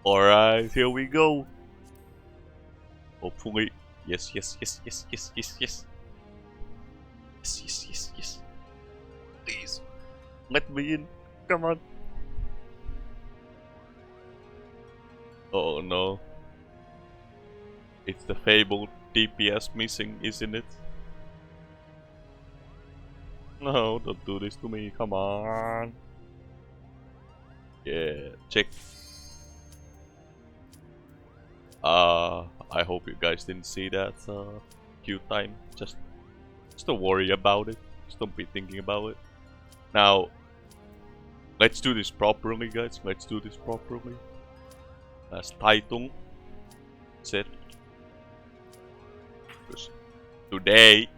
Alright, here we go. Hopefully. Yes, yes, yes, yes, yes, yes, yes. Yes, yes, yes, yes. Please. Let me in. Come on. Oh no. It's the fabled DPS missing, isn't it? No, don't do this to me. Come on. Yeah, check. I hope you guys didn't see that queue time. Just don't worry about it. Just don't be thinking about it. Now, let's do this properly, guys. Let's do this properly. As Taitung said, because today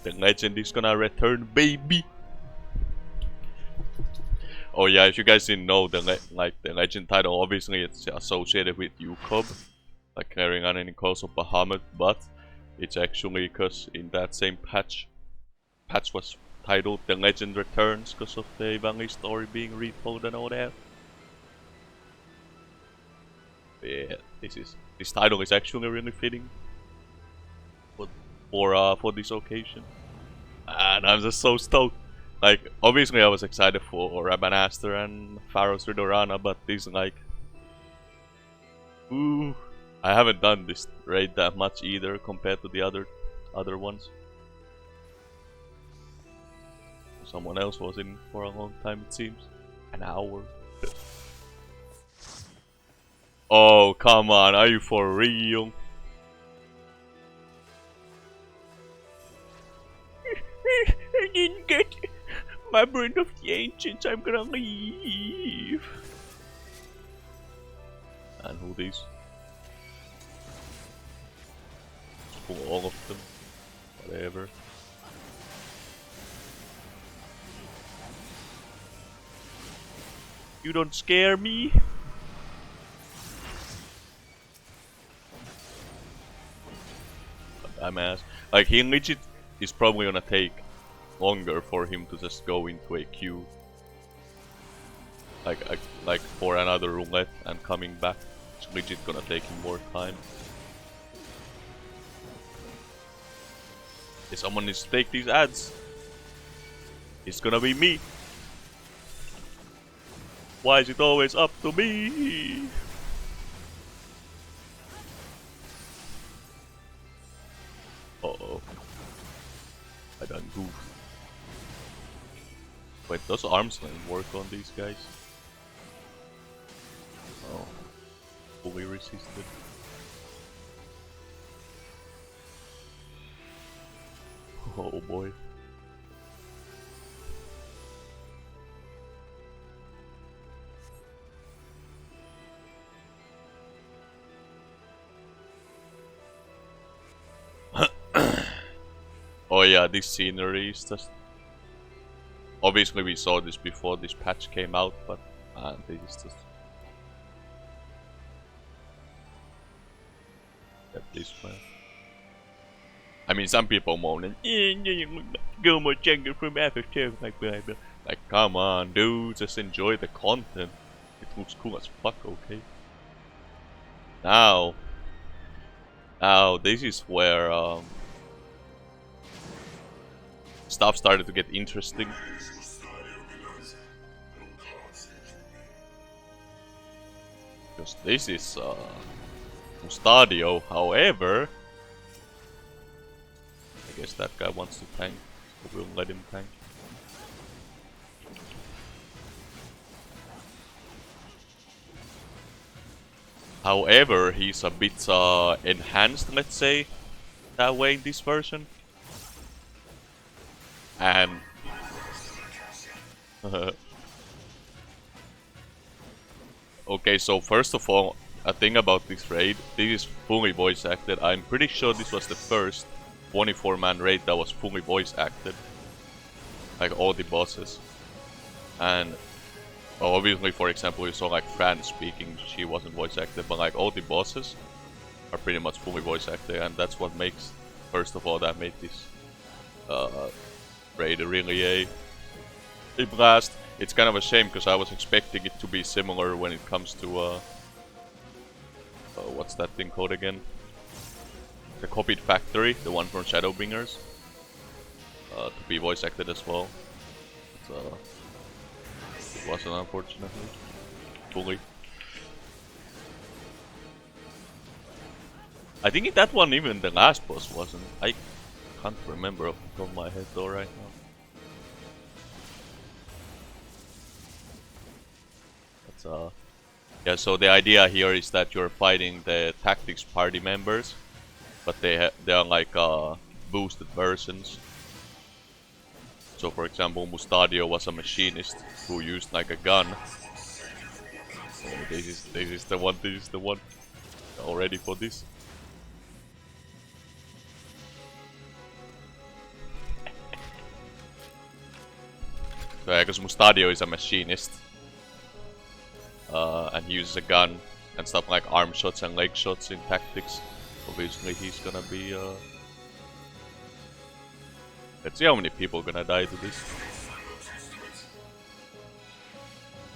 the legend is gonna return, baby. Oh yeah, if you guys didn't know, the legend title, obviously it's associated with UCOB, like carrying on any cause of Bahamut, but it's actually because in that same patch was titled The Legend Returns because of the Ivalice story being retold and all that. But yeah, this title is actually really fitting for this occasion, and I'm just so stoked. Like, obviously I was excited for Rabanaster and Pharaoh's Ridorana, but this like, ooh, I haven't done this raid that much either compared to the other ones. Someone else was in for a long time, it seems. An hour. Oh, come on, are you for real? I didn't get my Brand of the Ancients, I'm gonna leave. And who these? Pull all of them. Whatever. You don't scare me. I'm ass. Like, he legit is probably gonna take longer for him to just go into a queue. Like for another roulette and coming back. It's legit gonna take him more time. If someone needs to take these ads, it's gonna be me. Why is it always up to me? Uh-oh. I done goofed. Wait, does arms length work on these guys? Oh. Fully resisted. Oh boy. Oh yeah, this scenery is just... Obviously we saw this before this patch came out, but this is just... Get this one. I mean, some people moaning, go more jungle from FFXIV, like, come on, dude, just enjoy the content. It looks cool as fuck, okay? Now, this is where stuff started to get interesting. Because this is Mustadio, however, I guess that guy wants to tank, so we'll let him tank. However, he's a bit enhanced, let's say, that way in this version. And okay, so first of all, a thing about this raid, this is fully voice acted. I'm pretty sure this was the first 24-man raid that was fully voice acted. Like all the bosses. And well, obviously, for example, you saw like Fran speaking, she wasn't voice acted, but like all the bosses are pretty much fully voice acted, and that's what makes, first of all, that made this raid really a blast. It's kind of a shame because I was expecting it to be similar when it comes to what's that thing called again? The copied factory, the one from Shadowbringers, to be voice acted as well. It wasn't, unfortunately, fully. I think that one, even the last boss wasn't. I can't remember off the top of my head though right now. But yeah, so the idea here is that you're fighting the tactics party members, but they are like boosted versions. So for example, Mustadio was a machinist who used like a gun. Oh, this is the one. This is the one. All ready for this? So yeah, because Mustadio is a machinist, and he uses a gun and stuff like arm shots and leg shots in tactics. Obviously, he's gonna be. Let's see how many people are gonna die to this.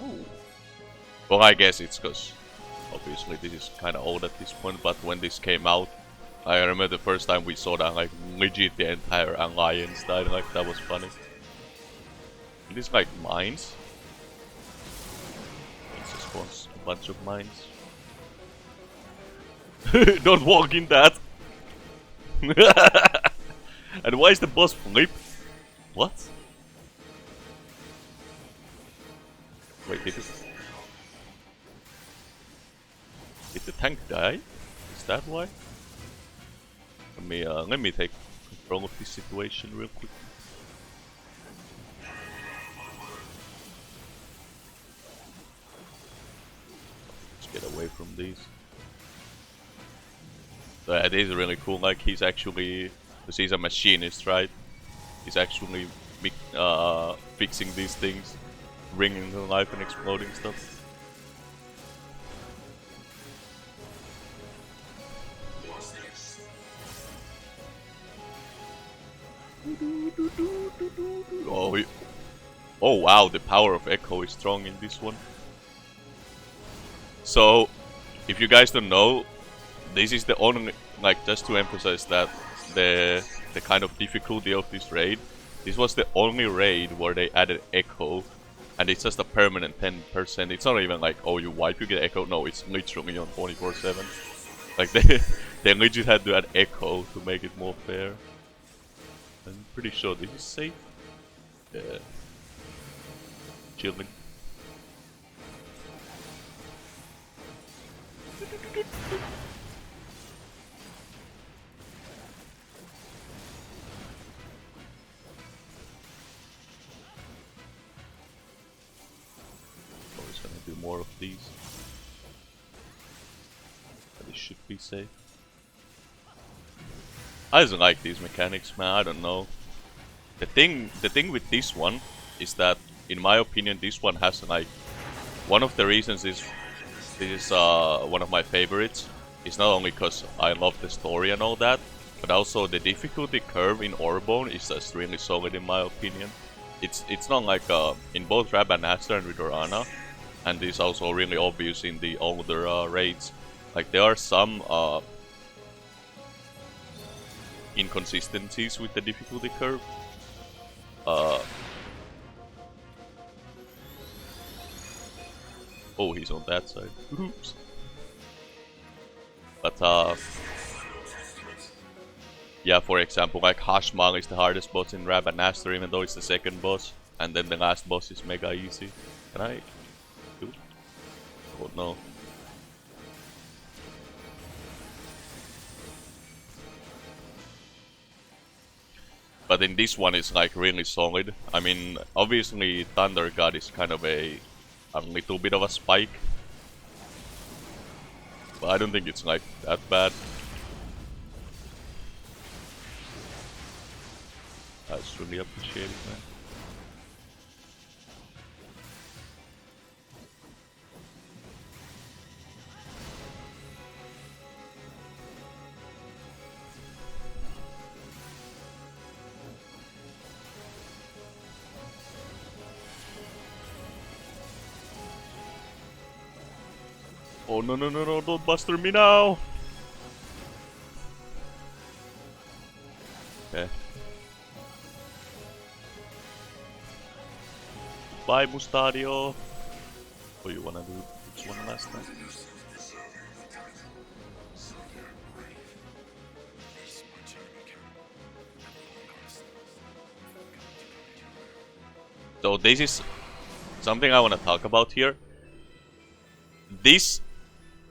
Ooh. Well, I guess it's because obviously this is kind of old at this point. But when this came out, I remember the first time we saw that, like legit the entire alliance died. Like that was funny. These like mines. It just spawns a bunch of mines. Don't walk in that. And why is the boss flip? What? Wait, did the tank die? Is that why? Let me take control of this situation real quick. Get away from these. So yeah, it is really cool. Like he's actually, because he's a machinist, right? He's actually fixing these things, bringing them to life and exploding stuff. Oh wow, the power of Echo is strong in this one. So, if you guys don't know, this is the only, like, just to emphasize that the kind of difficulty of this raid, this was the only raid where they added Echo, and it's just a permanent 10%. It's not even like, oh, you wipe, you get Echo. No, it's literally on 24/7. Like they legit had to add Echo to make it more fair. I'm pretty sure this is safe. Yeah. Chilling. Always gonna do more of these. But it should be safe. I just like these mechanics, man. I don't know. The thing with this one is that, in my opinion, this one has like, one of the reasons is this is one of my favorites. It's not only because I love the story and all that, but also the difficulty curve in Orbonne is just really solid in my opinion. It's not like in both Rabanastre and Ridorana, and this is also really obvious in the older raids. Like there are some inconsistencies with the difficulty curve. Oh, he's on that side. Oops. But yeah, for example, like Hashmal is the hardest boss in Rabanastre, even though it's the second boss, and then the last boss is mega easy. Can I do? Oh no. But in this one it's like really solid. I mean, obviously Thunder God is kind of a little bit of a spike. But I don't think it's like that bad. That's really appreciated, man. Oh no no no no! Don't buster me now! Okay. Bye, Mustadio. Oh, you wanna do this one last time? So this is something I wanna talk about here. This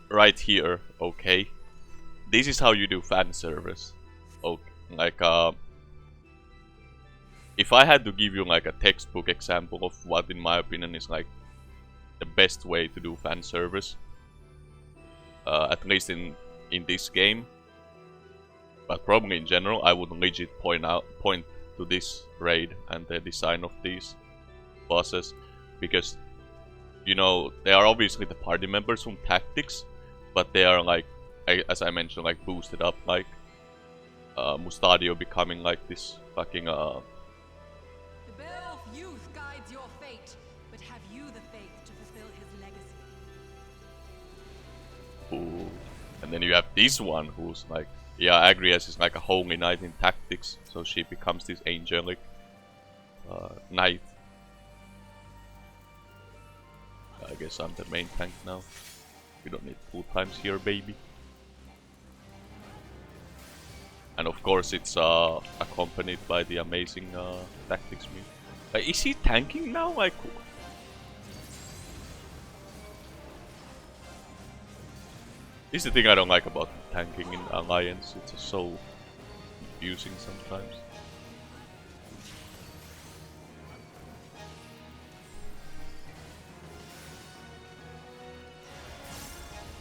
right here, okay. This is how you do fan service. Okay, like if I had to give you like a textbook example of what in my opinion is like the best way to do fan service, at least in this game, but probably in general, I would legit point to this raid and the design of these bosses, because you know they are obviously the party members from tactics, but they are like, as I mentioned, like boosted up, like Mustadio becoming like this fucking The bell of youth guides your fate, but have you the faith to fulfill his legacy? Ooh. And then you have this one who's like, yeah, Agrias is like a holy knight in tactics, so she becomes this angelic knight. I guess I'm the main tank now. We don't need full times here, baby. And of course it's accompanied by the amazing tactics meme. Is he tanking now? Like, this is the thing I don't like about tanking in Alliance. It's just so confusing sometimes.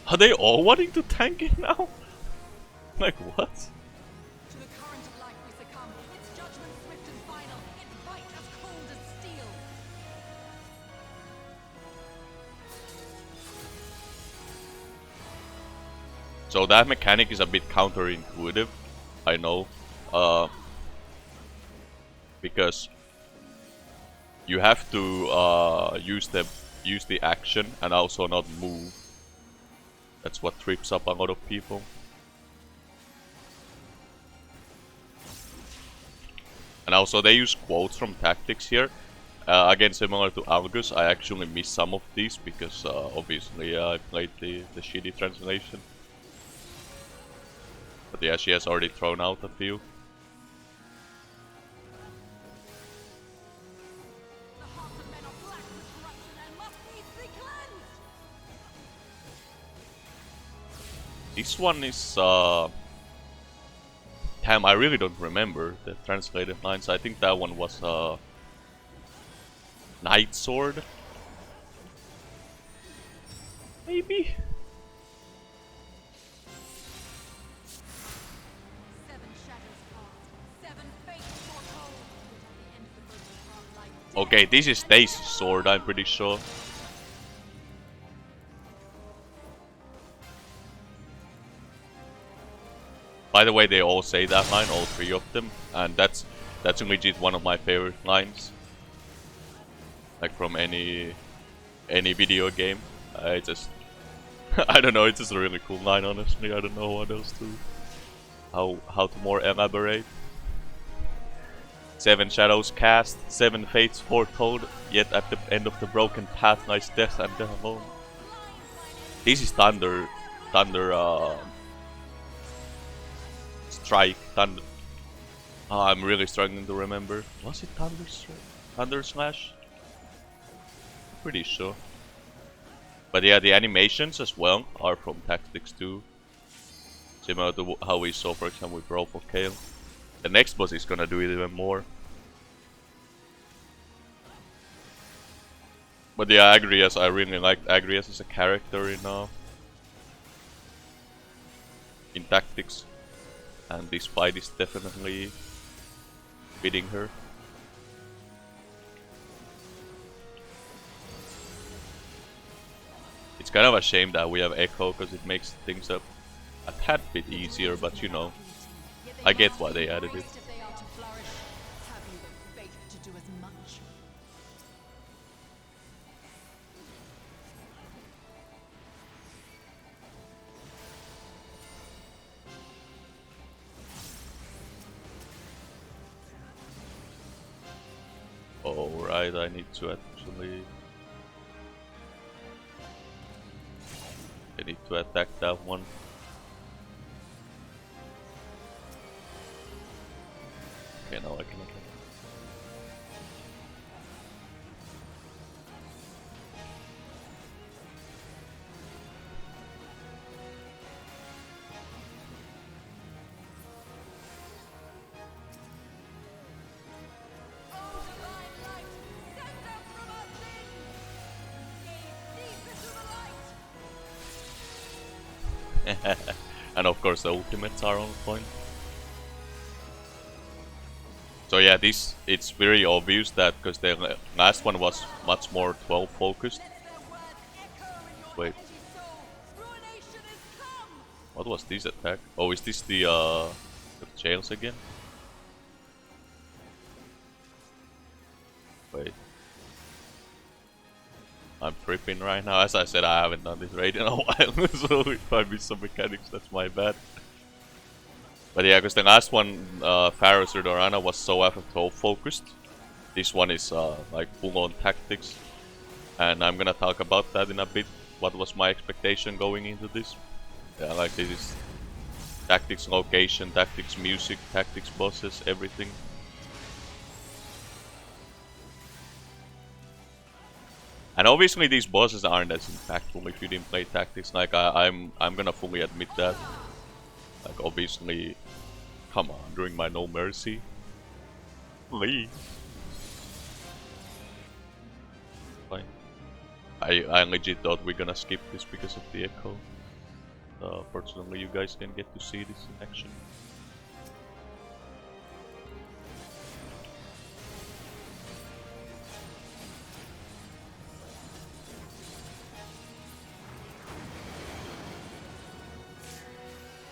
Are they all wanting to tank it now? Like, what? To the current of life we succumb. Its judgment swift and final. Its bite as cold as steel. So that mechanic is a bit counterintuitive, I know, because you have to use the action and also not move. That's what trips up a lot of people. And also they use quotes from tactics here. Again, similar to Algus, I actually missed some of these because obviously I played the shitty translation. But yeah, she has already thrown out a few. The hearts of men are black with corruption and must needs be cleansed. This one is damn, I really don't remember the translated lines. I think that one was Night Sword. Maybe? Seven shadows cast, seven fates foretold. Yet at the end of the broken path lie dead. Okay, this is Stacy's sword, I'm pretty sure. By the way, they all say that line, all three of them, and that's legit one of my favorite lines. Like from any video game. I just I don't know, it's just a really cool line, honestly. I don't know what else to how to more elaborate. Seven shadows cast, seven fates foretold, yet at the end of the broken path lies death and death alone. This is Thunder Strike, Thunder. Oh, I'm really struggling to remember. Was it Thunder Strike? Thunder Slash? Pretty sure. But yeah, the animations as well are from Tactics 2. Similar to how we saw, for example, with Brawl for Kale. The next boss is gonna do it even more. But yeah, Agrias, I really liked Agrias as a character in Tactics. And this fight is definitely fitting her. It's kind of a shame that we have Echo, because it makes things up a tad bit easier, but you know, I get why they added it. If they are to flourish, have you the faith to do as much? Alright, I need to actually... I need to attack that one. Okay, now I can attack. And of course the ultimates are on point. So yeah, it's very obvious that because the last one was much more 12 focused. Wait. What was this attack? Oh, is this the jails again? Wait. I'm tripping right now. As I said, I haven't done this raid in a while, so if I miss some mechanics, that's my bad. But yeah, because the last one, Pharaoh's Ridorana, was so FF12 focused. This one is like full-on tactics. And I'm gonna talk about that in a bit. What was my expectation going into this? Yeah, like this is tactics location, tactics music, tactics bosses, everything. And obviously these bosses aren't as impactful if you didn't play tactics. Like I'm gonna fully admit that. Like obviously, come on, during my No Mercy, please. Fine. I legit thought we're gonna skip this because of the echo. Fortunately, you guys can get to see this in action.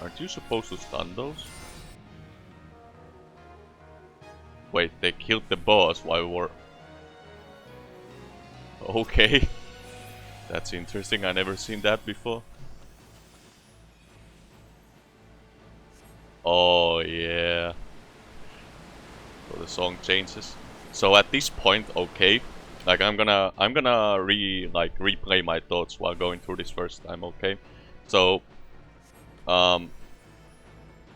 Aren't you supposed to stun those? Wait, they killed the boss while we were... Okay. That's interesting, I never seen that before. Oh yeah. So the song changes. So at this point, okay. Like I'm gonna replay my thoughts while going through this first time, okay? So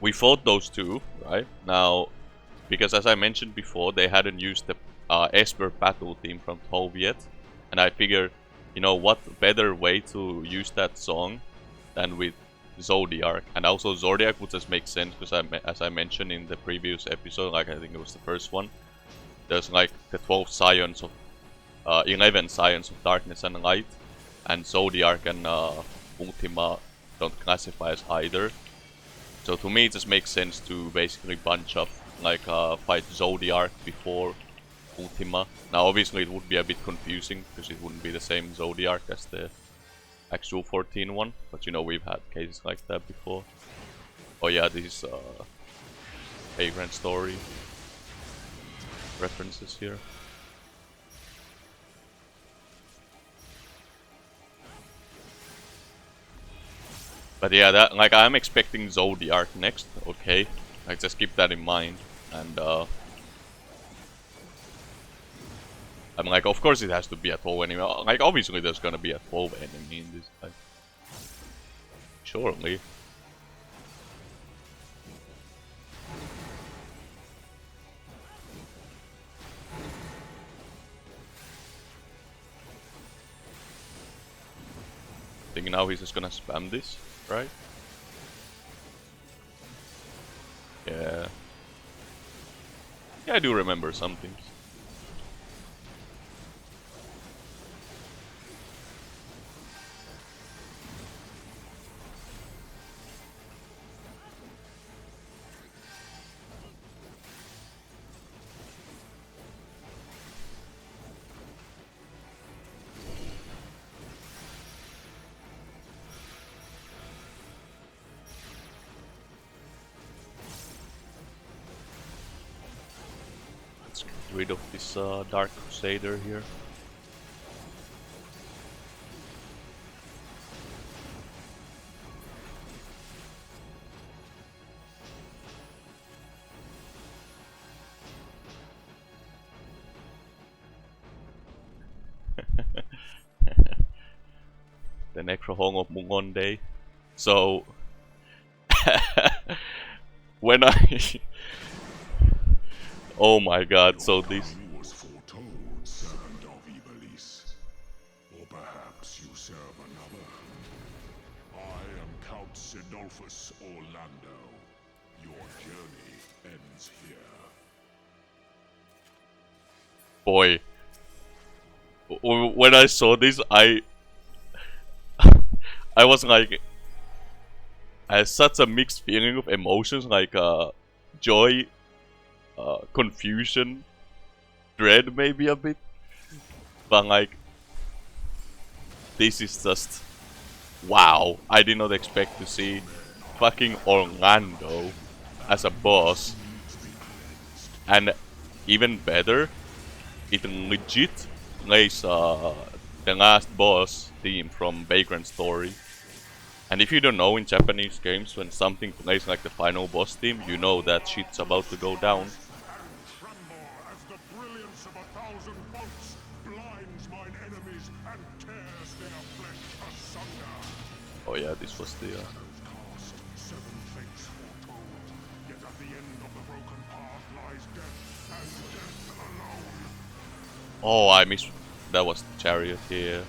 we fought those two, right? Now, because as I mentioned before, they hadn't used the Esper battle theme from 12 yet. And I figured, you know what better way to use that song than with Zodiac. And also Zodiac would just make sense because as I mentioned in the previous episode, like I think it was the first one, there's like the 12 scions of 11 scions of darkness and light, and Zodiac and Ultima don't classify as either. So to me it just makes sense to basically bunch up, like fight Zodiac before Ultima. Now obviously it would be a bit confusing because it wouldn't be the same Zodiac as the actual 14 one, but you know we've had cases like that before. Oh yeah, these Vagrant Story references here. But yeah, that like I'm expecting Zodiac next, okay? Like just keep that in mind. And I'm like, of course it has to be a 12 enemy. Like obviously there's gonna be a 12 enemy in this, like surely. I think now he's just gonna spam this, right? Yeah. Yeah, I do remember some things. Let's get rid of this Dark Crusader here. the Necrohong of Mungonde. So when I oh my god, so this was foretold, servant of Ivalice. Or perhaps you serve another. I am Count Sidolphus Orlando. Your journey ends here. boy, when I saw this, I was like, I had such a mixed feeling of emotions, like joy, confusion, dread maybe a bit, but like, this is just, wow, I did not expect to see fucking Orlando as a boss, and even better, it legit plays the last boss theme from Vagrant Story. And if you don't know, in Japanese games, when something plays like the final boss theme, you know that shit's about to go down. Tremble as the brilliance of 1,000 bolts blinds mine enemies and tears their flesh asunder. Oh yeah, this was the... Cast, 7 fates foretold, yet at the end of the broken path lies death, and death alone. Oh, I missed... That was the chariot here.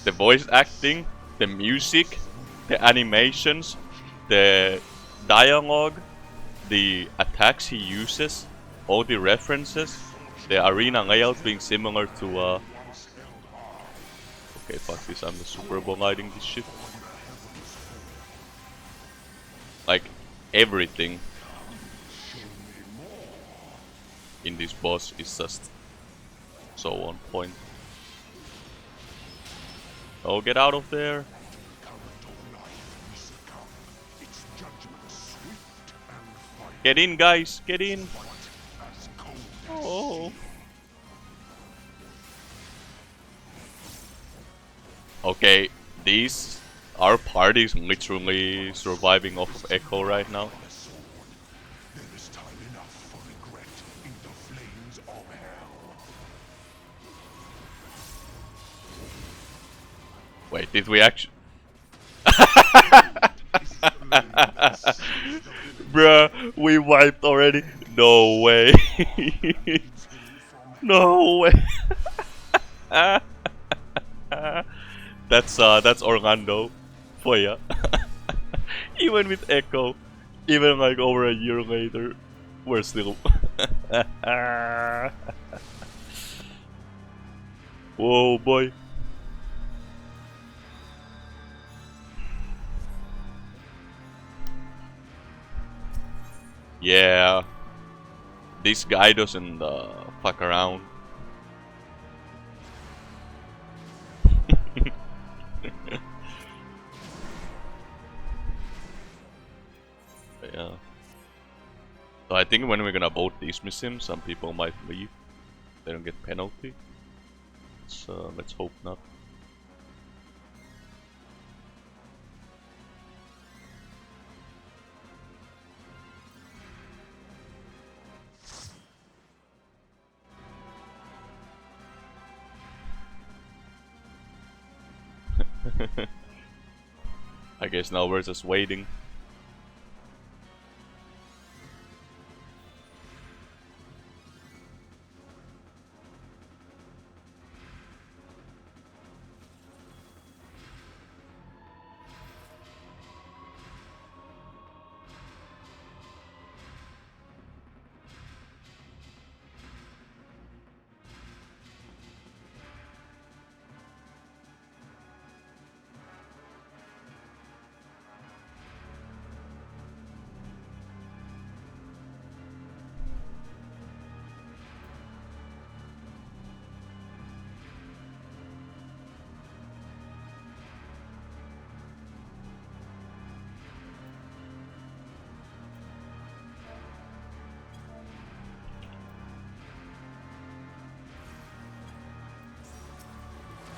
The voice acting, the music, the animations, the dialogue, the attacks he uses, all the references, the arena layout being similar to okay, fuck this, I'm the Super Bowl lighting this shit. Like, everything in this boss is just so on point. Oh, get out of there! Get in, guys! Get in! Oh! Okay, our party is literally surviving off of Echo right now. There is time enough for regret in the flames of hell. Wait, did we actually... Bruh, we wiped already? No way. No way. That's Orlando for ya. Even with Echo, even like over a year later, we're still... Whoa, boy. Yeah, this guy doesn't fuck around. Yeah. So I think when we're gonna both dismiss him, some people might leave. They don't get penalty. So let's hope not. I guess now we're just waiting.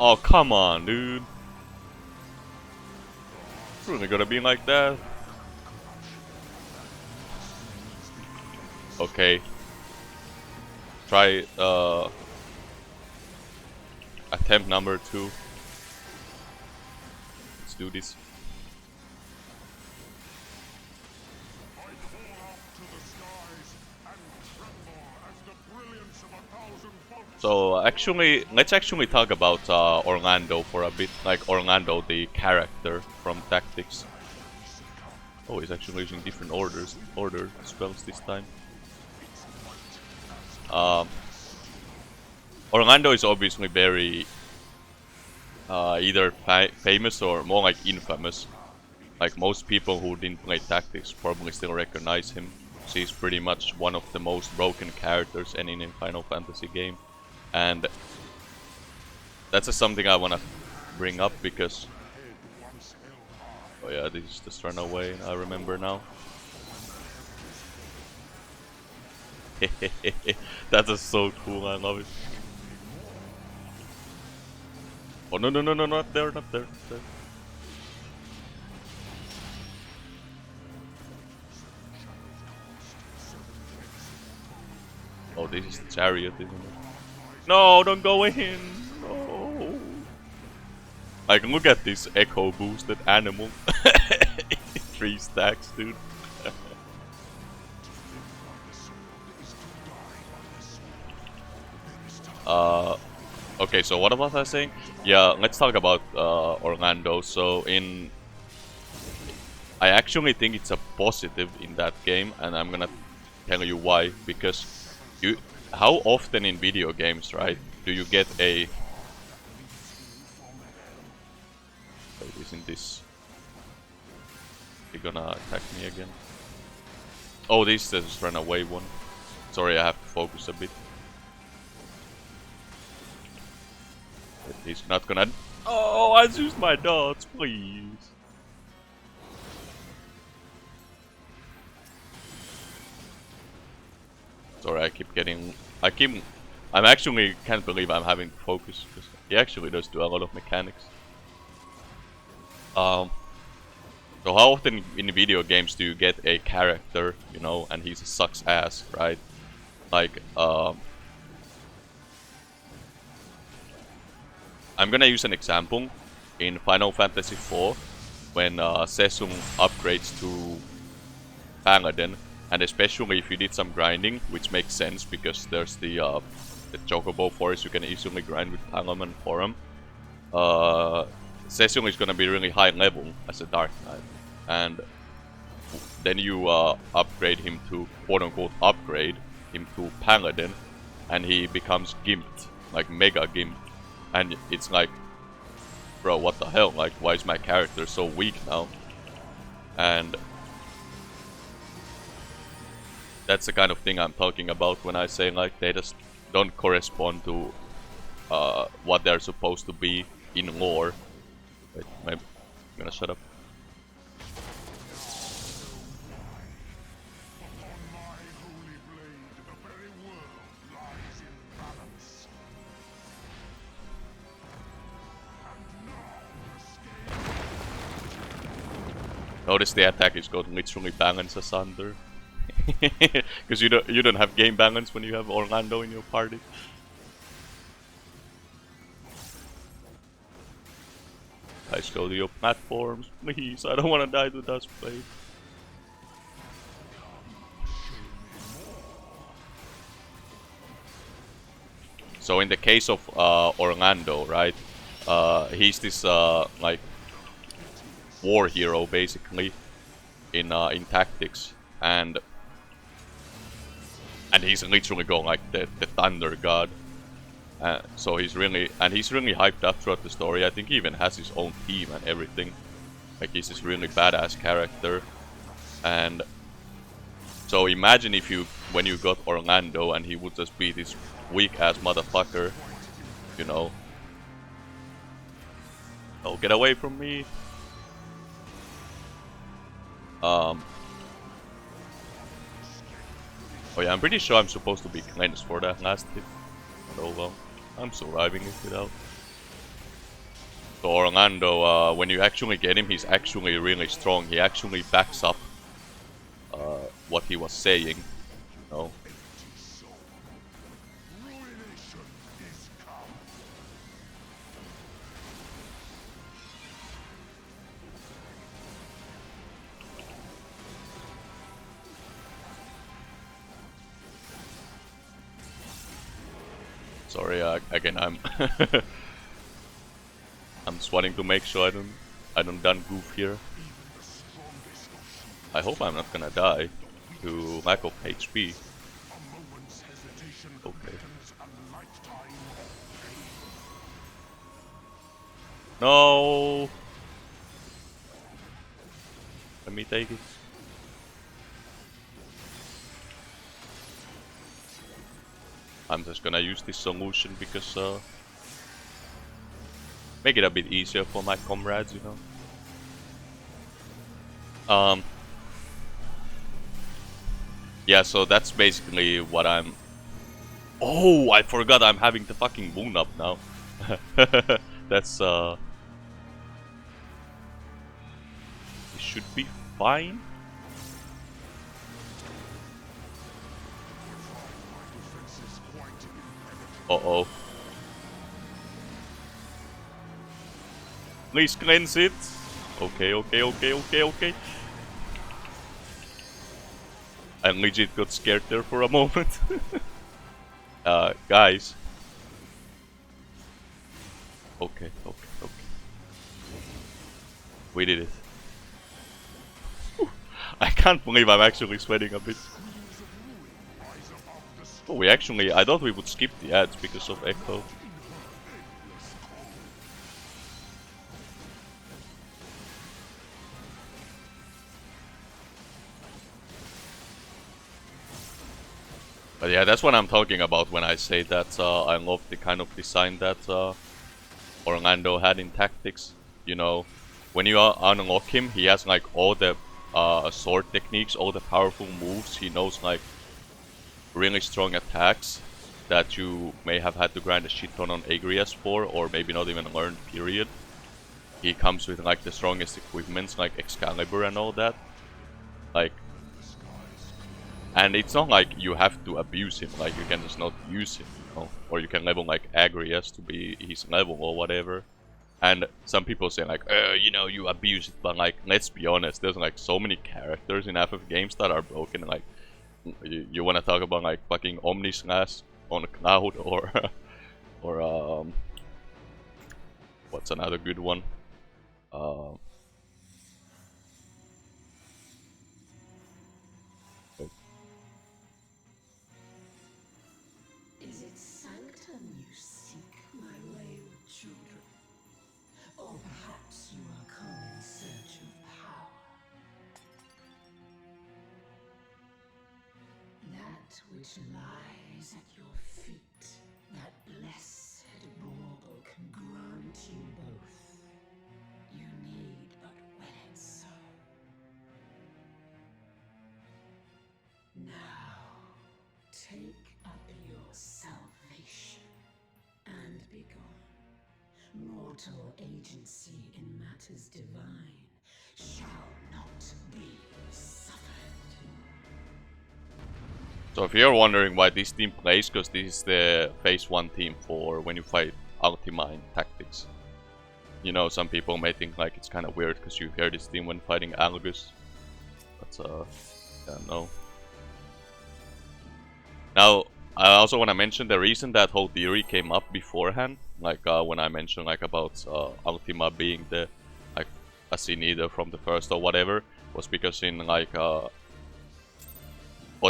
Oh, come on, dude. It's really gonna be like that. Okay. Try, Attempt number 2. Let's do this. So actually, let's actually talk about Orlando for a bit. Like Orlando, the character from Tactics. Oh, he's actually using different order spells this time. Orlando is obviously very either famous or more like infamous. Like most people who didn't play Tactics probably still recognize him. So he's pretty much one of the most broken characters in any Final Fantasy game. And that's just something I wanna bring up because... Oh yeah, this is just run away, I remember now. That is so cool, I love it. Oh no, not there, not there, not there. Oh, this is the chariot, isn't it? No, don't go in! No! Like, look at this echo boosted animal. 3 stacks, dude. Okay, so what was I saying? Yeah, let's talk about Orlando. So I actually think it's a positive in that game, and I'm gonna tell you why. Because how often in video games, right, do you get a... Wait, isn't this... You're gonna attack me again? Oh, this is just run away one. Sorry, I have to focus a bit. He's not gonna... Oh, I used my dots, please. Sorry, I keep getting... I'm actually can't believe I'm having to focus, because he actually does do a lot of mechanics. So how often in video games do you get a character, you know, and he sucks ass, right? Like, I'm gonna use an example in Final Fantasy IV when Sesum upgrades to Paladin, and especially if you did some grinding, which makes sense because there's the Chocobo Forest you can easily grind with Palamon for him. Sesum is gonna be really high level as a Dark Knight, and then you upgrade him to, quote-unquote upgrade him to Paladin, and he becomes gimped, like mega gimped. And it's like, bro, what the hell? Like, why is my character so weak now? And that's the kind of thing I'm talking about when I say like they just don't correspond to what they're supposed to be in lore. Wait, maybe I'm gonna shut up. Notice the attack is got literally balance asunder. Because you don't have game balance when you have Orlando in your party. Guys, go to your platforms, please. I don't want to die to Dustblade. So in the case of Orlando, right? He's this like war hero basically in Tactics, and he's literally going like the Thunder God. So he's really hyped up throughout the story. I think he even has his own team and everything. Like he's this really badass character. And so imagine if when you got Orlando and he would just be this weak ass motherfucker, you know. Oh, get away from me. Oh yeah, I'm pretty sure I'm supposed to be cleansed for that last hit. But oh well, I'm surviving it without. So Orlando, when you actually get him, he's actually really strong. He actually backs up what he was saying, you know. Sorry, again I'm I'm swatting to make sure I don't done goof here. I hope I'm not gonna die to lack of HP. Okay. No. Let me take it. I'm just gonna use this solution because make it a bit easier for my comrades, you know. Yeah, so that's basically what I'm... Oh, I forgot I'm having the fucking moon up now. That's it should be fine. Uh-oh. Please cleanse it. Okay, okay, okay, okay, okay. I legit got scared there for a moment. Guys. Okay, okay, okay. We did it. I can't believe I'm actually sweating a bit. Oh, we actually... I thought we would skip the ads because of Echo. But yeah, that's what I'm talking about when I say that I love the kind of design that Orlando had in Tactics. You know, when you unlock him, he has like all the sword techniques, all the powerful moves. He knows like really strong attacks that you may have had to grind a shit ton on Agrias for, or maybe not even learn, period. He comes with like the strongest equipments like Excalibur and all that. Like, and it's not like you have to abuse him, like you can just not use him, you know? Or you can level like Agrias to be his level or whatever. And some people say like, you know, you abuse it, but like, let's be honest, there's like so many characters in FF games that are broken. Like, you wanna talk about like fucking Omnislash on Cloud or, or what's another good one? Is it sanctum you seek, my wayward children? Or perhaps you are come in search of power? That which lies at your feet, that blessed bauble can grant you both. You need but when it's so. Now, take up your salvation and be gone. Mortal agency in matters divine shall not be suffered. So if you're wondering why this team plays, because this is the phase 1 team for when you fight Ultima in Tactics. You know, some people may think like it's kind of weird because you hear this team when fighting Algus. But yeah, no. Now, I also want to mention the reason that whole theory came up beforehand, like when I mentioned like about Ultima being the like a scene either from the first or whatever, was because in like for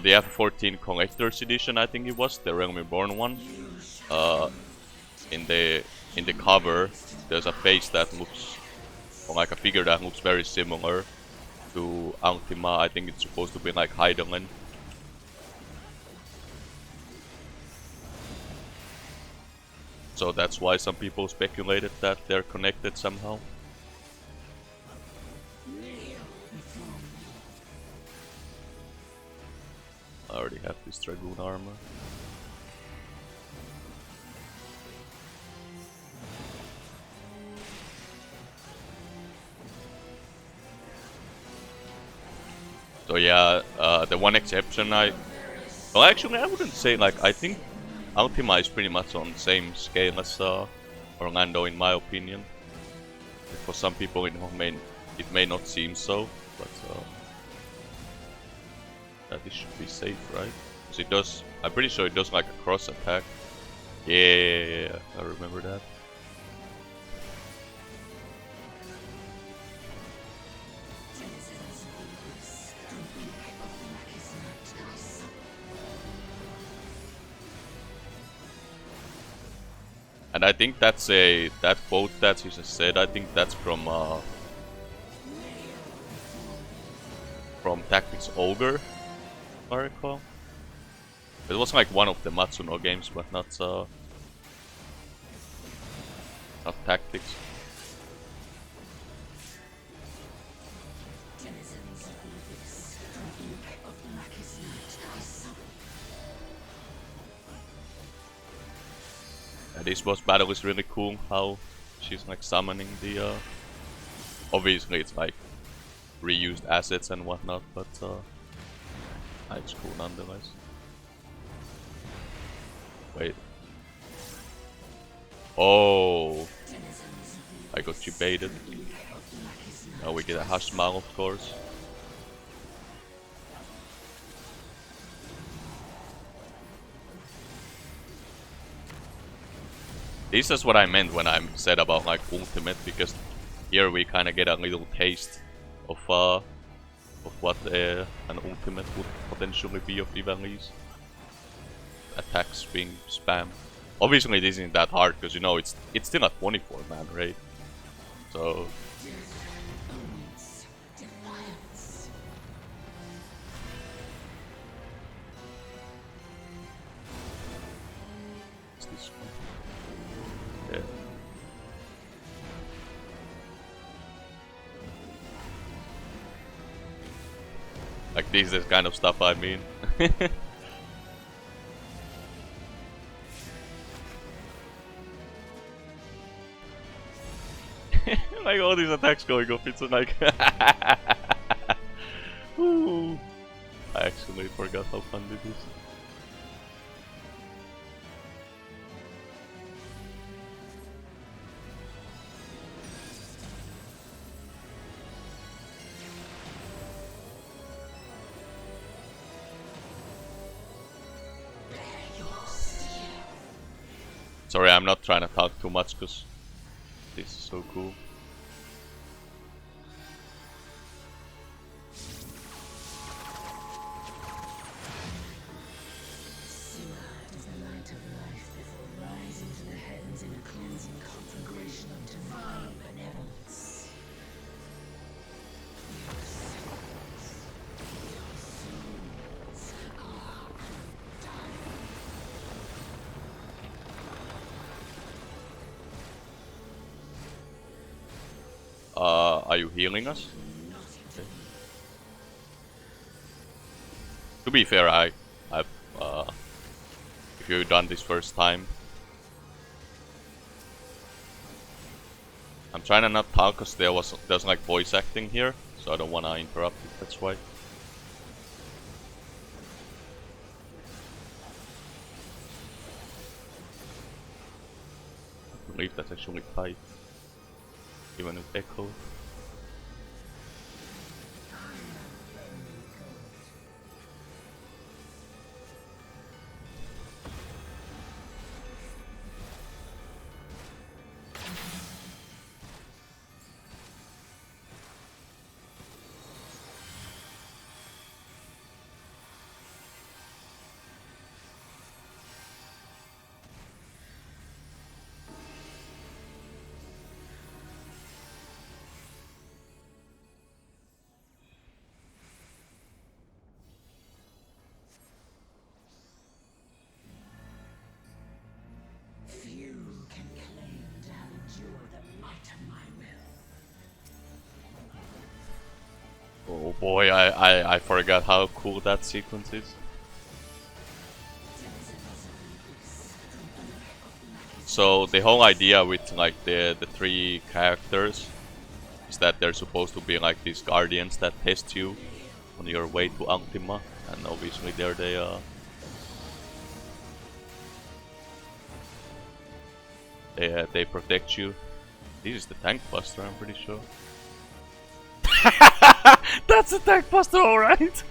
the FF14 Collector's Edition, I think it was the Realm Reborn one, in the cover there's a face that looks, or like a figure that looks very similar to Ultima. I think it's supposed to be like Heidelin. So that's why some people speculated that they're connected somehow. I already have this Dragoon armor. So yeah, the one exception well actually I wouldn't say, like, I think Ultima is pretty much on the same scale as Orlando in my opinion. For some people it may not seem so, but that it should be safe, right? Because it does, I'm pretty sure it does like a cross attack. Yeah, I remember that. And I think that's that quote that you just said. I think that's from Tactics Ogre, if I recall. It was like one of the Matsuno games, but not Tactics. And this boss battle is really cool. How she's like summoning the. Obviously, it's like reused assets and whatnot, but it's cool nonetheless. Wait. Oh, I got you baited. Now we get a hush smile, of course. This is what I meant when I said about like ultimate, because here we kind of get a little taste of what an ultimate would potentially be of Ivalice. Attacks being spam. Obviously, this isn't that hard because you know it's still a 24-man raid, so. What's this one? Yeah. Like this is kind of stuff I mean. Like all these attacks going off, it's like Ooh. I actually forgot how fun this is. Sorry, I'm not trying to talk too much because this is so cool. Are you healing us? Okay. To be fair, I've if you've done this first time, I'm trying to not talk because there's like voice acting here, so I don't want to interrupt it. That's why. I believe that's actually tight, even with echo. Oh boy, I forgot how cool that sequence is. So the whole idea with like the three characters is that they're supposed to be like these guardians that test you on your way to Ultima, and obviously they protect you. This is the tank buster, I'm pretty sure. That's a tank buster, alright!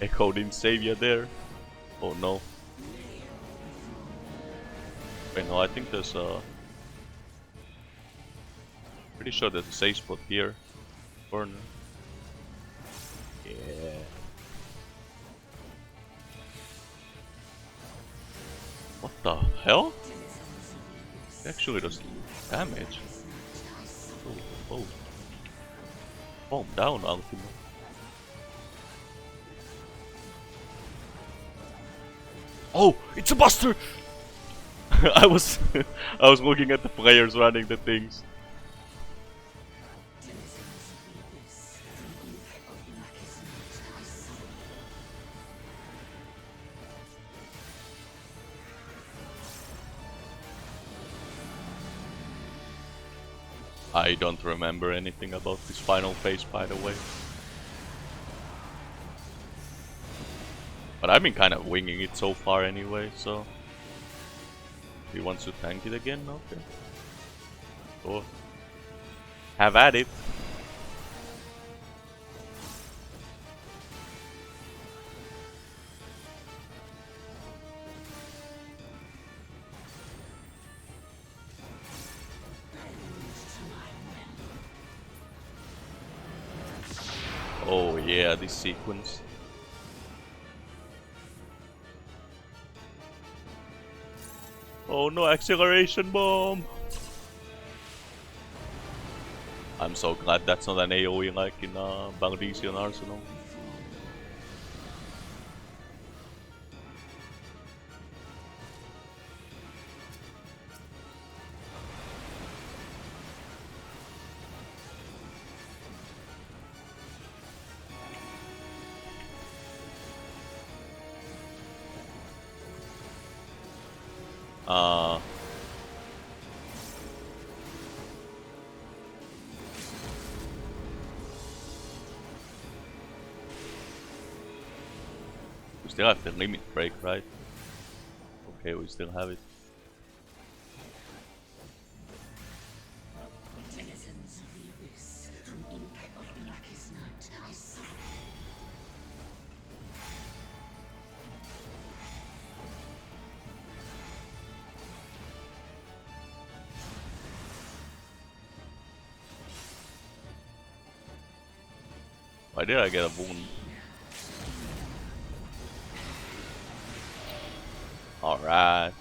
Echo didn't save you there. Oh no. Wait, no, I think there's a... Pretty sure there's a safe spot here. Corner. Yeah. What the hell? It actually does damage. Oh, oh. Calm down, Ultima. Oh, it's a buster! I was I was looking at the players running the things. I don't remember anything about this final phase, by the way. But I've been kind of winging it so far anyway, so... He wants to tank it again? Okay. Cool. Have at it. Oh yeah, this sequence. Oh no, acceleration bomb! I'm so glad that's not an AoE like in Bangladeshi Arsenal. We still have the limit break, right? Okay, we still have it. Denizens of the abyss, from ink of blackest night, I sigh. Why did I get a wound? Alright.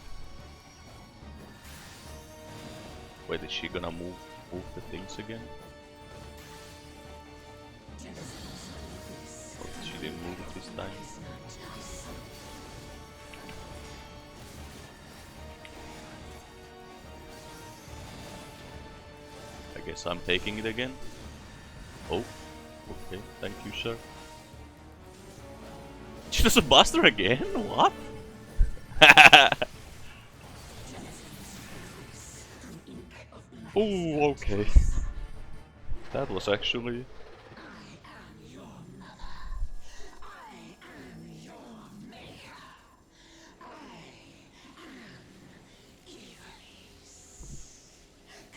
Wait, is she gonna move the things again? Oh, she didn't move it this time. I guess I'm taking it again. Oh, okay, thank you, sir. She does a buster again? What? Oh, okay. That was actually...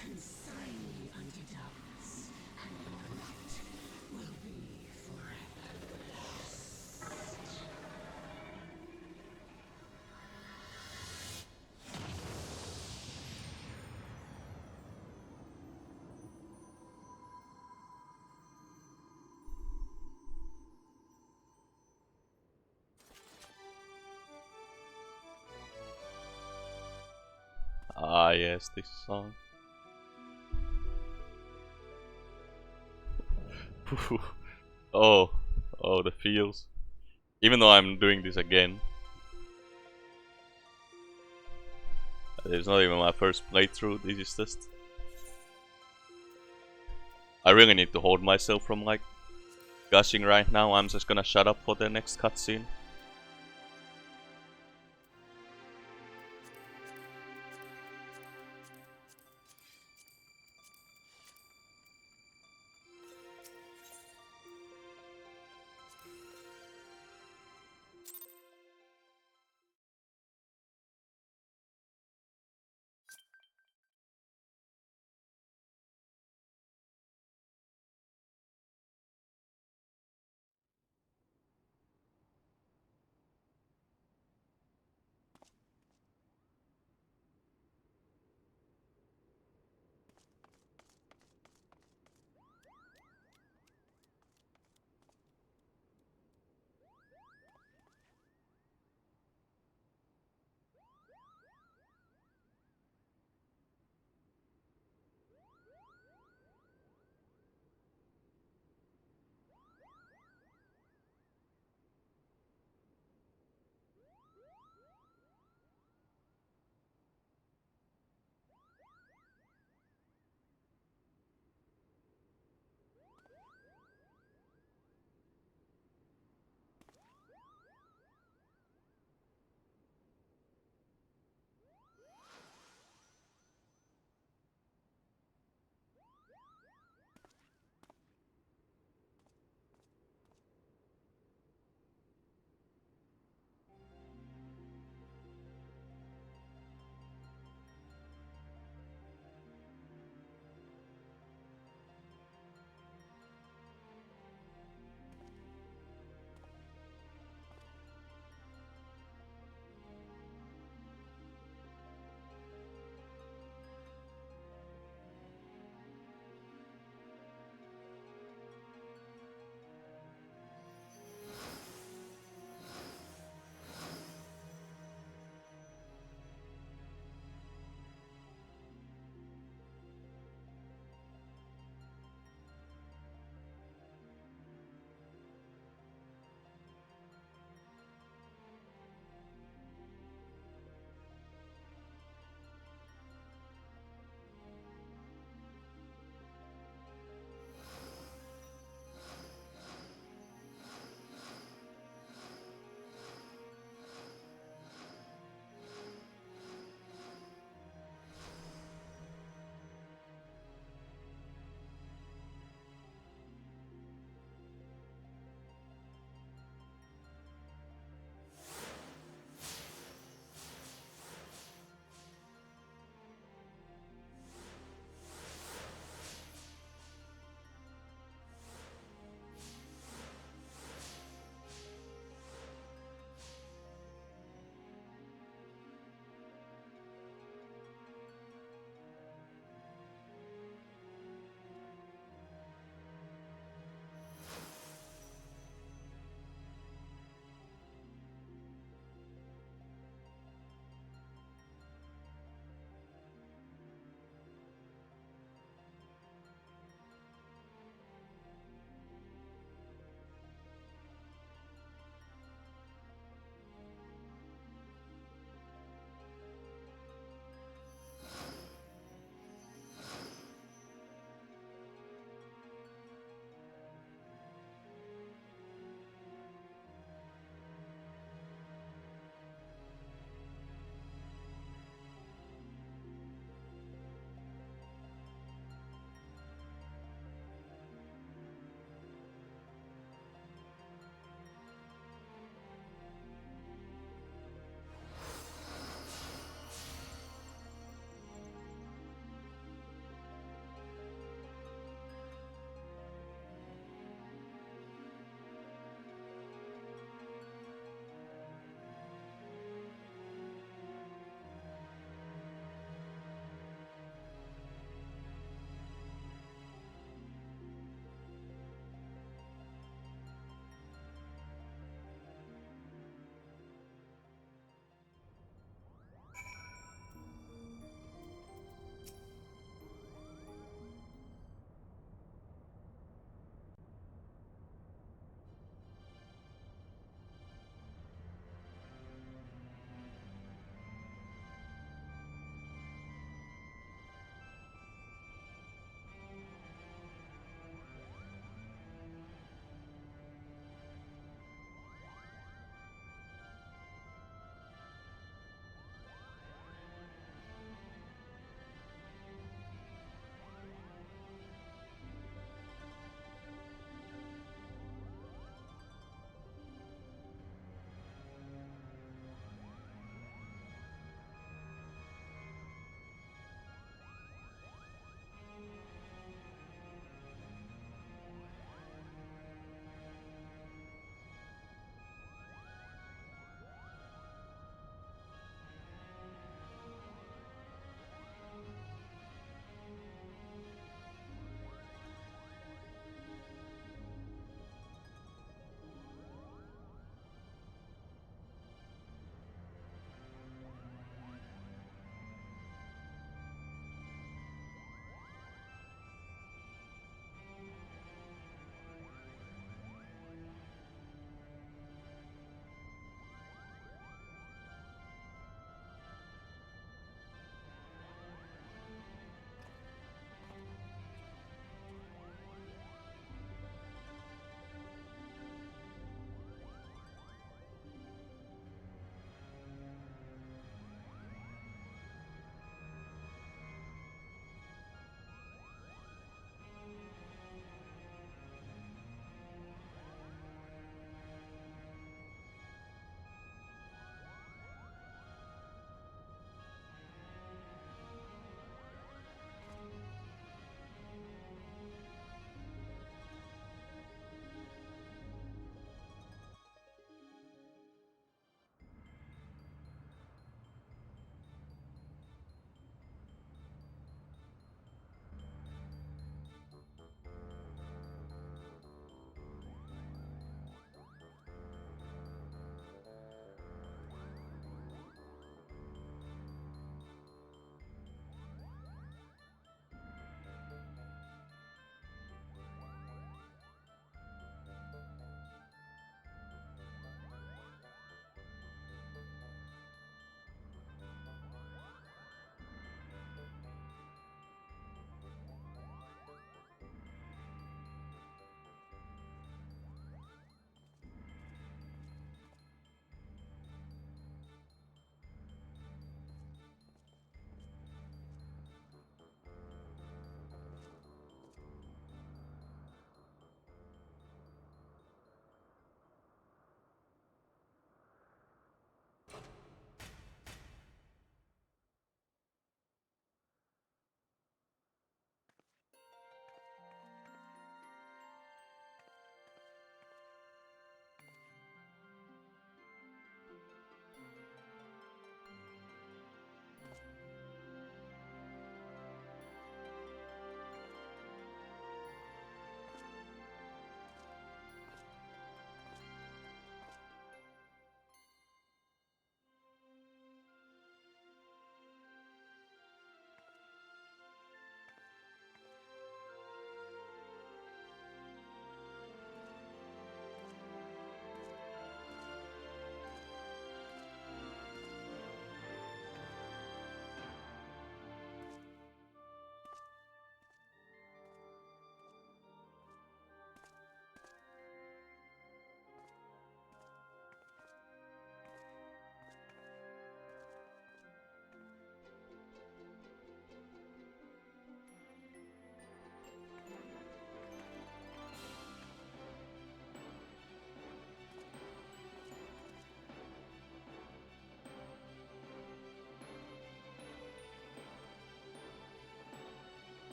Consign me unto darkness, and your light will be forever lost. Ah, yes, this song. Oh, oh, the feels. Even though I'm doing this again. It's not even my first playthrough, this is just... I really need to hold myself from like gushing right now. I'm just gonna shut up for the next cutscene.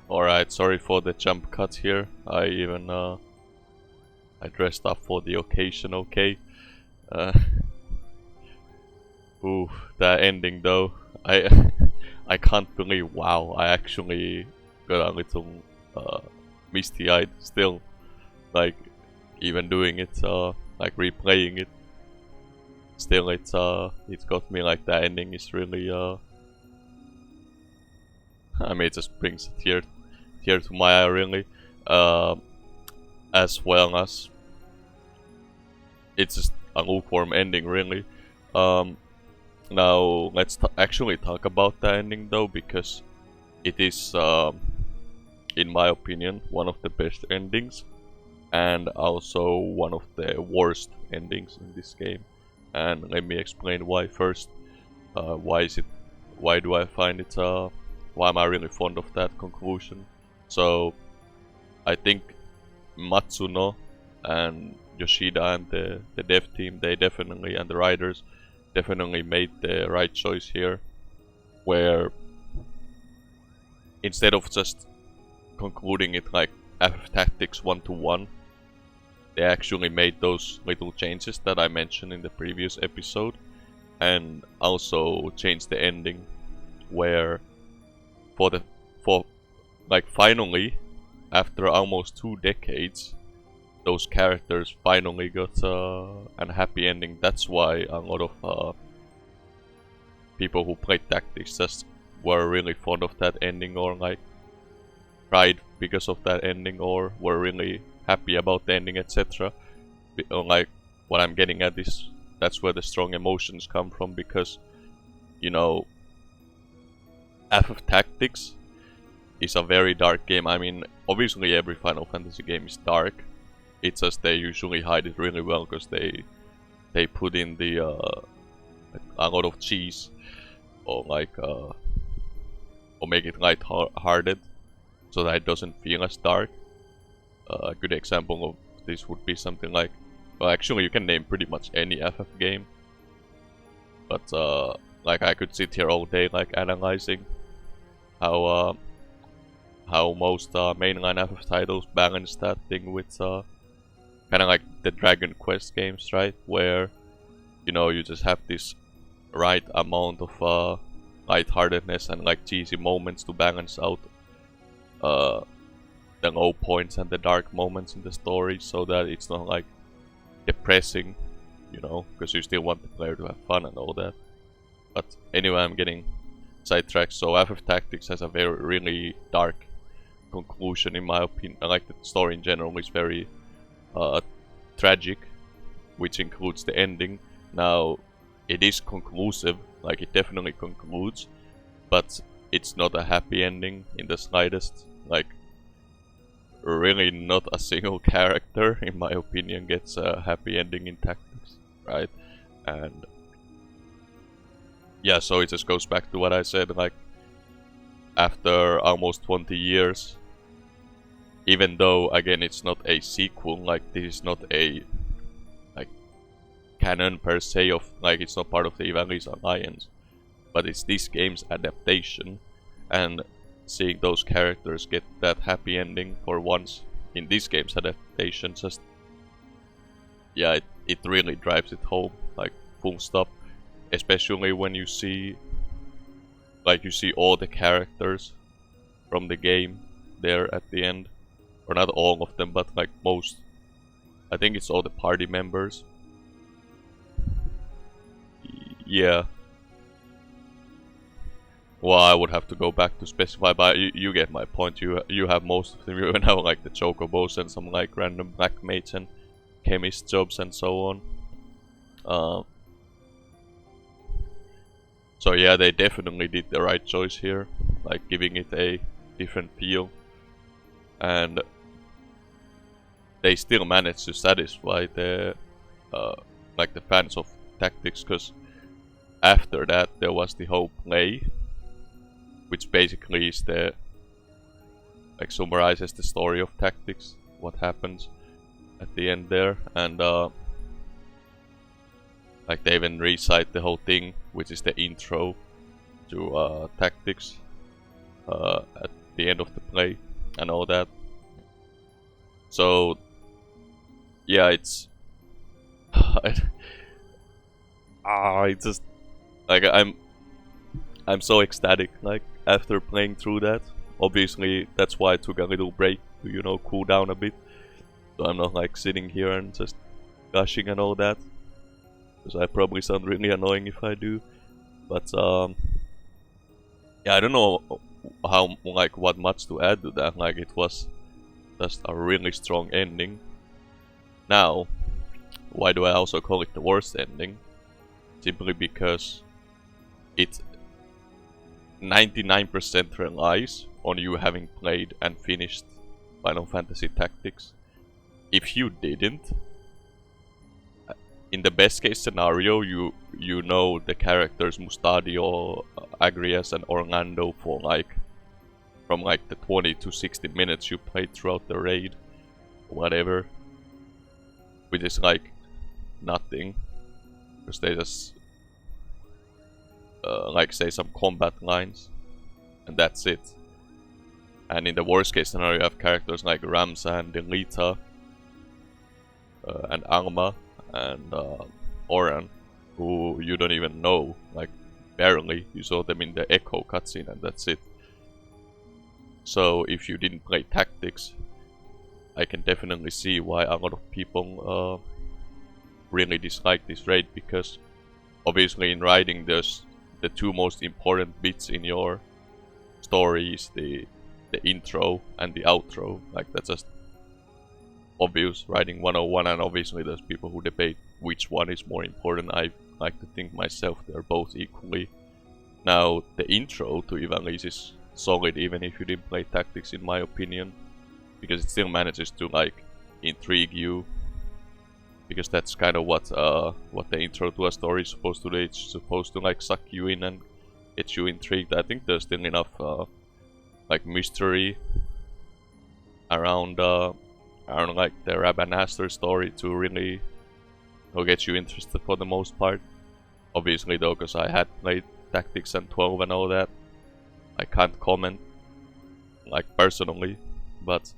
Alright, sorry for the jump cut here. I even I dressed up for the occasion, okay. Ooh, that ending though. I I can't believe, wow, I actually got a little misty-eyed still. Like, even doing it, like replaying it. Still, it's got me like the ending is really I mean, it just brings a tear to my eye, really. As well as it's just a lukewarm ending, really. Now let's actually talk about the ending though, because it is, in my opinion, one of the best endings, and also one of the worst endings in this game. And let me explain why first. Why do I find it, why am I really fond of that conclusion? So, I think Matsuno and Yoshida and the dev team, they definitely, and the writers, definitely made the right choice here. Where, instead of just concluding it like FF Tactics 1-to-1, they actually made those little changes that I mentioned in the previous episode, and also changed the ending, where for like finally, after almost 2 decades, those characters finally got an happy ending. That's why a lot of people who played Tactics just were really fond of that ending, or like cried because of that ending, or were really happy about the ending, etc. Like, what I'm getting at is that's where the strong emotions come from, because, you know, FF Tactics is a very dark game. I mean, obviously every Final Fantasy game is dark. It's just they usually hide it really well, because they put in the a lot of cheese, or like or make it light-hearted, so that it doesn't feel as dark. A good example of this would be something like, well, actually you can name pretty much any FF game, but like I could sit here all day like analyzing how most mainline FF titles balance that thing with kind of like the Dragon Quest games, right? Where, you know, you just have this right amount of lightheartedness and like cheesy moments to balance out the low points and the dark moments in the story, so that it's not like depressing, you know, because you still want the player to have fun and all that. But anyway, I'm getting sidetracked. So FF Tactics has a very really dark conclusion, in my opinion. Like, the story in general is very tragic, which includes the ending. Now, it is conclusive, like it definitely concludes, but it's not a happy ending in the slightest. Like, really not a single character, in my opinion, gets a happy ending in Tactics, right? And yeah, so it just goes back to what I said, like, after almost 20 years, even though, again, it's not a sequel, like, this is not a, like, canon per se of, like, it's not part of the Ivalice Alliance, but it's this game's adaptation, and seeing those characters get that happy ending for once in this game's adaptation, just, yeah, it really drives it home, like, full stop. Especially when you see, like, you see all the characters from the game there at the end, or not all of them, but like most. I think it's all the party members. Yeah. Well, I would have to go back to specify, but you get my point. You have most of them. You have like the chocobos and some like random black mates and chemist jobs and so on. So yeah, they definitely did the right choice here, like giving it a different feel, and they still managed to satisfy the like the fans of Tactics, because after that there was the whole play, which basically is the, like, summarizes the story of Tactics, what happens at the end there, and like they even recite the whole thing, which is the intro to Tactics, the end of the play and all that. So yeah, it's it's just like I'm so ecstatic like after playing through that. Obviously that's why I took a little break to, you know, cool down a bit, so I'm not like sitting here and just gushing and all that, because I probably sound really annoying if I do. But yeah, I don't know how like what much to add to that. Like, it was just a really strong ending. Now, why do I also call it the worst ending? Simply because it 99% relies on you having played and finished Final Fantasy Tactics. If you didn't, in the best case scenario, you know the characters Mustadio, Agrias and Orlando for like from like the 20 to 60 minutes you played throughout the raid, whatever, which is like nothing, because they just like say some combat lines and that's it. And in the worst case scenario, you have characters like Ramsa and Delita and Alma and Oran, who you don't even know, like barely. You saw them in the Echo cutscene and that's it. So if you didn't play Tactics, I can definitely see why a lot of people really dislike this raid, because obviously in writing there's the two most important bits in your story is the intro and the outro. Like, that's just obvious writing 101, and obviously there's people who debate which one is more important. I like to think myself they're both equally. Now, the intro to Ivalice is solid even if you didn't play Tactics, in my opinion, because it still manages to like intrigue you, because that's kind of what the intro to a story is supposed to do. It's supposed to like suck you in and get you intrigued. I think there's still enough like mystery around like the Rabanastre story to really get you interested for the most part. Obviously though, because I had played Tactics and 12 and all that, I can't comment like personally, but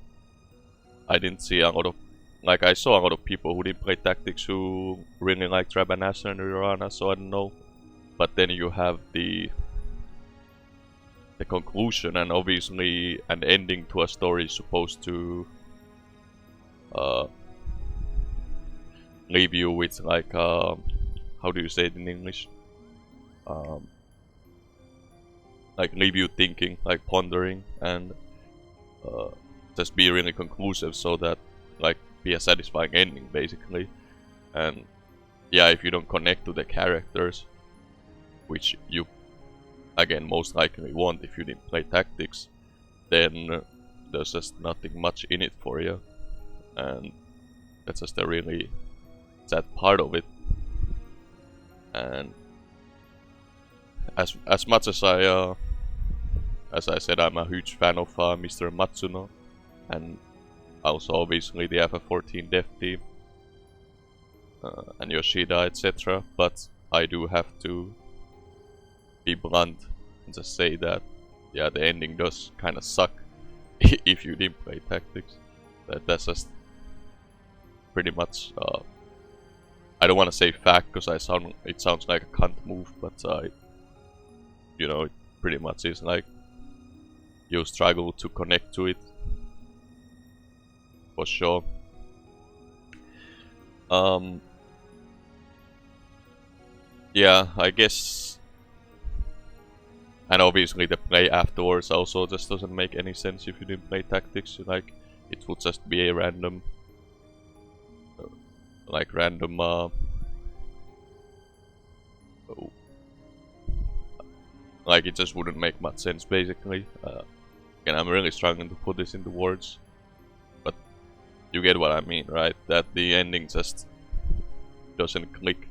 I didn't see a lot of, like, I saw a lot of people who didn't play Tactics who really liked Rabanastre and Urana, so I don't know. But then you have the conclusion, and obviously an ending to a story is supposed to leave you with like how do you say it in English? Like leave you thinking, like pondering, and just be really conclusive, so that like be a satisfying ending basically. And yeah, if you don't connect to the characters, which you again most likely won't if you didn't play Tactics, then there's just nothing much in it for you, and that's just a really sad part of it. And as much as I said, I'm a huge fan of Mr. Matsuno, and also obviously the FF14 dev team and Yoshida, etc. But I do have to be blunt and just say that yeah, the ending does kind of suck if you didn't play Tactics. That's just pretty much. I don't want to say fact because it sounds like a cunt move, but you know, it pretty much is like you struggle to connect to it for sure. Yeah, I guess, and obviously the play afterwards also just doesn't make any sense if you didn't play Tactics. Like, it would just be a random, like it just wouldn't make much sense basically. And I'm really struggling to put this into words, but you get what I mean, right? That the ending just doesn't click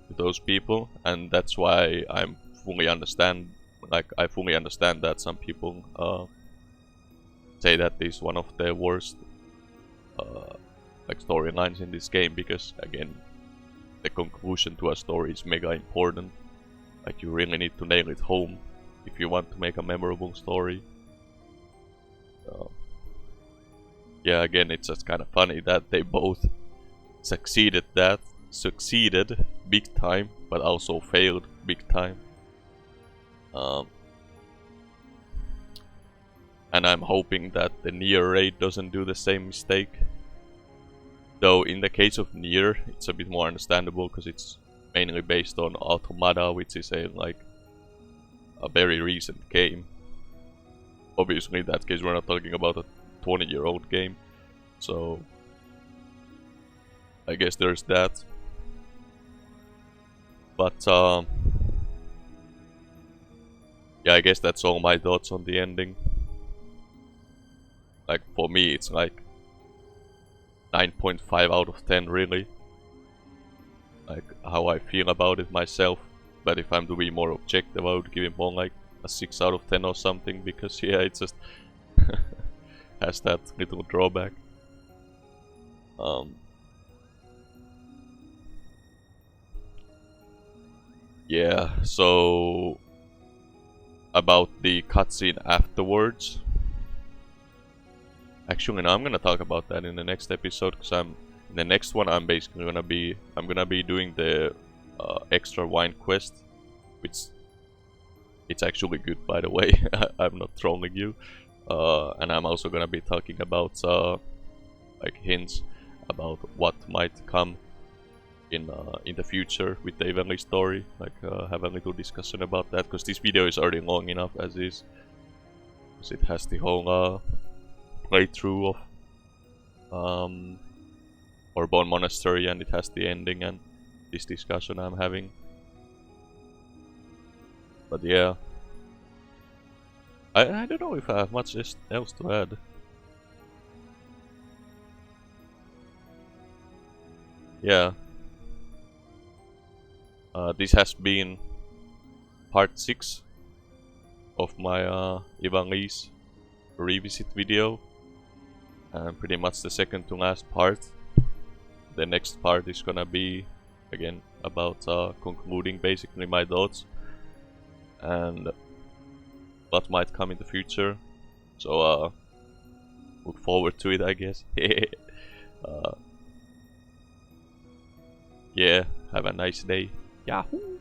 with those people, and that's why I fully understand that some people say that this is one of the worst like storylines in this game, because again, the conclusion to a story is mega important. Like, you really need to nail it home if you want to make a memorable story. Yeah, again, it's just kind of funny that they both succeeded big time, but also failed big time. And I'm hoping that the Nier raid doesn't do the same mistake. Though in the case of Nier, it's a bit more understandable because it's mainly based on Automata, which is a very recent game. Obviously, in that case, we're not talking about a 20-year-old game, so I guess there's that. But yeah, I guess that's all my thoughts on the ending. Like, for me, it's like 9.5 out of 10, really. Like, how I feel about it myself. But if I'm to be more objective, I would give it more like a 6 out of 10 or something, because yeah, it just has that little drawback. Yeah, so about the cutscene afterwards. Actually, no, I'm gonna talk about that in the next episode, because in the next one I'm basically gonna be doing the extra wine quest, which it's actually good, by the way. I'm not trolling you. And I'm also gonna be talking about like hints about what might come in the future with the Ivalice story. Like have a little discussion about that, because this video is already long enough as is, because it has the whole playthrough of Orbonne Monastery, and it has the ending and this discussion I'm having. But yeah, I don't know if I have much else to add. Yeah, this has been part 6 of my Ivalice revisit video, and pretty much the second to last part. The next part is gonna be again about concluding basically my thoughts and what might come in the future. So look forward to it, I guess. Yeah, have a nice day. Yahoo!